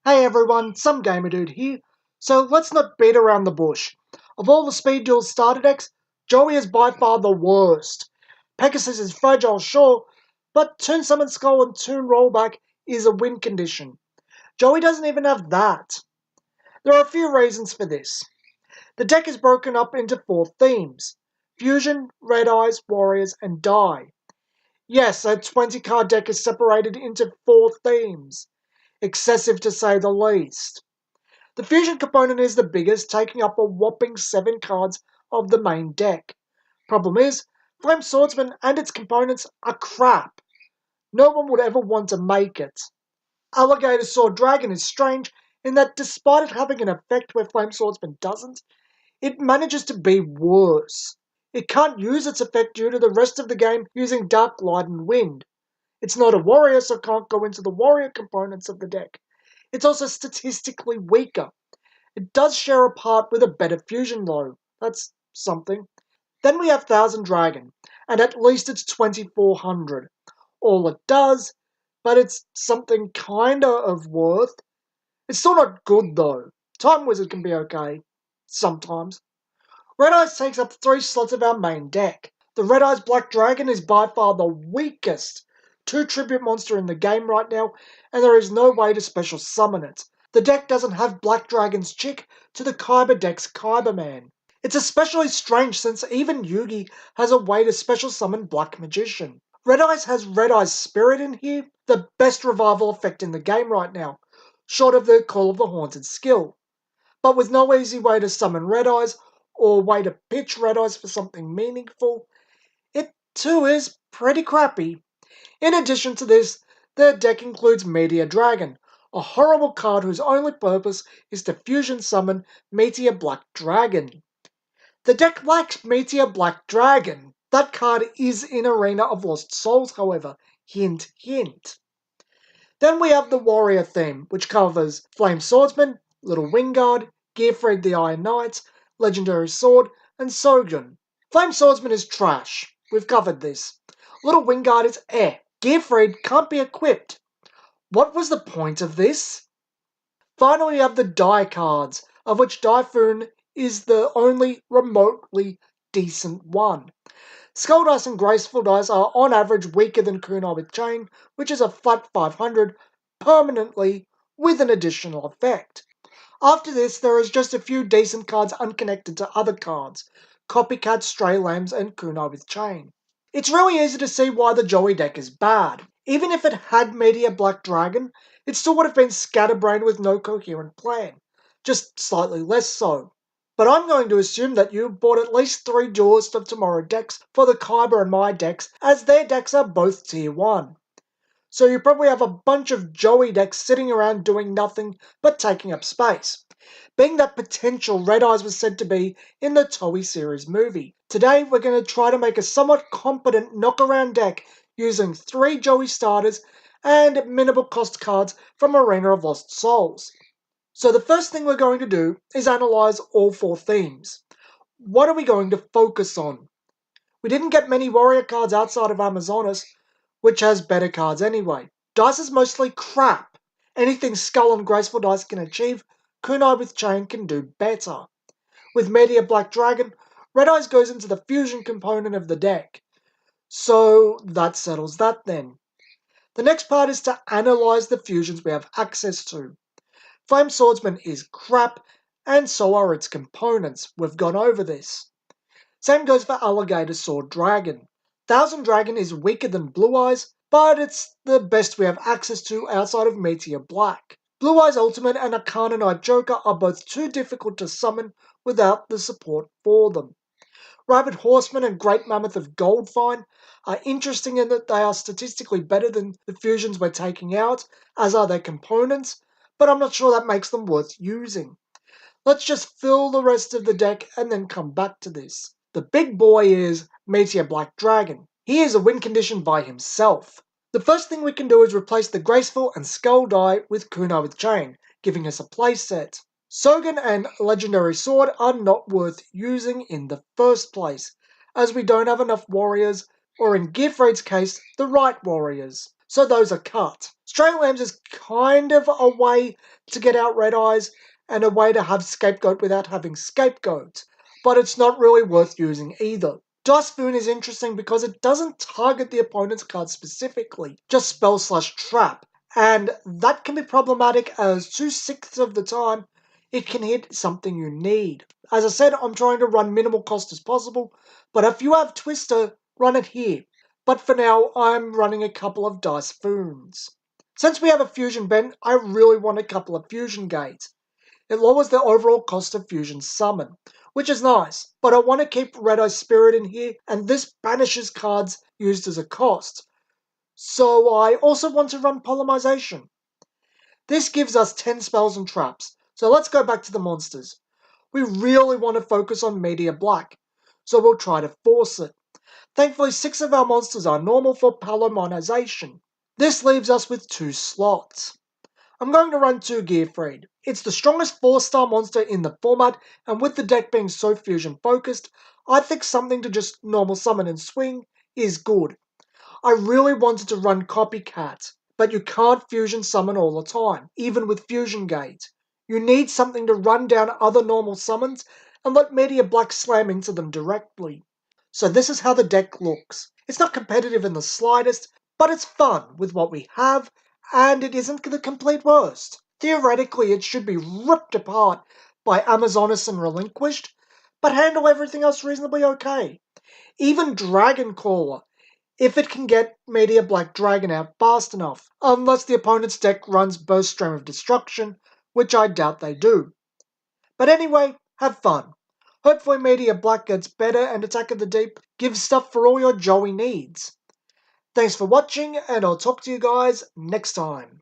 Hey everyone, some gamer dude here. So let's not beat around the bush. Of all the Speed Duel starter decks, Joey is by far the worst. Pegasus is fragile, sure, but Toon Summon Skull and Toon Rollback is a win condition. Joey doesn't even have that. There are a few reasons for this. The deck is broken up into 4 themes: Fusion, Red Eyes, Warriors, and Die. Yes, a 20 card deck is separated into 4 themes. Excessive to say the least. The fusion component is the biggest, taking up a whopping 7 cards of the main deck. Problem is, Flame Swordsman and its components are crap. No one would ever want to make it. Alligator Sword Dragon is strange in that despite it having an effect where Flame Swordsman doesn't, it manages to be worse. It can't use its effect due to the rest of the game using Dark Light and Wind. It's not a warrior, so can't go into the warrior components of the deck. It's also statistically weaker. It does share a part with a better fusion though. That's something. Then we have Thousand Dragon, and at least it's 2400. All it does, but it's something kinda of worth. It's still not good though. Time Wizard can be okay. Sometimes. Red Eyes takes up 3 slots of our main deck. The Red Eyes Black Dragon is by far the weakest 2 tribute monster in the game right now, and there is no way to special summon it. The deck doesn't have Black Dragon's chick to the Kyber deck's Kyberman. It's especially strange since even Yugi has a way to special summon Black Magician. Red Eyes has Red Eyes Spirit in here, the best revival effect in the game right now, short of the Call of the Haunted skill. But with no easy way to summon Red Eyes, or way to pitch Red Eyes for something meaningful, it too is pretty crappy. In addition to this, the deck includes Meteor Dragon, a horrible card whose only purpose is to fusion summon Meteor Black Dragon. The deck lacks Meteor Black Dragon. That card is in Arena of Lost Souls, however. Hint, hint. Then we have the Warrior theme, which covers Flame Swordsman, Little Wingard, Gearfried the Iron Knight, Legendary Sword, and Sogun. Flame Swordsman is trash. We've covered this. Little Wingard is eh. Gearfried can't be equipped. What was the point of this? Finally, we have the Die cards, of which Typhoon is the only remotely decent one. Skull Dice and Graceful Dice are on average weaker than Kunai with Chain, which is a flat 500, permanently, with an additional effect. After this, there is just a few decent cards unconnected to other cards: Copycat, Stray Lambs, and Kunai with Chain. It's really easy to see why the Joey deck is bad. Even if it had Meteor Black Dragon, it still would have been scatterbrained with no coherent plan. Just slightly less so. But I'm going to assume that you bought at least 3 Duelist of Tomorrow decks for the Kyber and my decks, as their decks are both tier 1. So you probably have a bunch of Joey decks sitting around doing nothing but taking up space, being that potential Red Eyes was said to be in the Toei series movie. Today we're going to try to make a somewhat competent knockaround deck using 3 Joey starters and minimal cost cards from Arena of Lost Souls. So the first thing we're going to do is analyze all 4 themes. What are we going to focus on? We didn't get many warrior cards outside of Amazonas, which has better cards anyway. Dice is mostly crap. Anything Skull and Graceful Dice can achieve, Kunai with Chain can do better. With Meteor Black Dragon, Red Eyes goes into the fusion component of the deck. So that settles that then. The next part is to analyze the fusions we have access to. Flame Swordsman is crap, and so are its components. We've gone over this. Same goes for Alligator Sword Dragon. Thousand Dragon is weaker than Blue Eyes, but it's the best we have access to outside of Meteor Black. Blue Eyes Ultimate and Arcana Knight Joker are both too difficult to summon without the support for them. Rabbit Horseman and Great Mammoth of Goldfine are interesting in that they are statistically better than the fusions we're taking out, as are their components, but I'm not sure that makes them worth using. Let's just fill the rest of the deck and then come back to this. The big boy is Meteor Black Dragon. He is a win condition by himself. The first thing we can do is replace the Graceful and Skull die with Kunai with Chain, giving us a playset. Sogun and Legendary Sword are not worth using in the first place, as we don't have enough warriors, or in Gearfried's case, the right warriors. so those are cut. Straight Lambs is kind of a way to get out Red Eyes and a way to have Scapegoat without having Scapegoat, but it's not really worth using either. Dice Spoon is interesting because it doesn't target the opponent's card specifically, just spell/trap, and that can be problematic as 2/6 of the time it can hit something you need. As I said, I'm trying to run minimal cost as possible, but if you have Twister, run it here. But for now, I'm running a couple of Dice Spoons. Since we have a Fusion Bent, I really want a couple of Fusion Gates. It lowers the overall cost of Fusion Summon, which is nice, but I want to keep Red Eye Spirit in here, and this banishes cards used as a cost. So I also want to run Polymerization. This gives us 10 spells and traps, so let's go back to the monsters. We really want to focus on Meteor Black, so we'll try to force it. Thankfully, 6 of our monsters are normal for Polymerization. This leaves us with 2 slots. I'm going to run 2 Gearfried. It's the strongest 4-star monster in the format, and with the deck being so fusion focused, I think something to just normal summon and swing is good. I really wanted to run Copycat, but you can't fusion summon all the time, even with Fusion Gate. You need something to run down other normal summons and let Meteor Black slam into them directly. So this is how the deck looks. It's not competitive in the slightest, but it's fun with what we have, and it isn't the complete worst. Theoretically, it should be ripped apart by Amazonas and Relinquished, but handle everything else reasonably okay. Even Dragon Caller, if it can get Meteor Black Dragon out fast enough, unless the opponent's deck runs Burst Stream of Destruction, which I doubt they do. But anyway, have fun. Hopefully Meteor Black gets better and Attack of the Deep gives stuff for all your Joey needs. Thanks for watching, and I'll talk to you guys next time.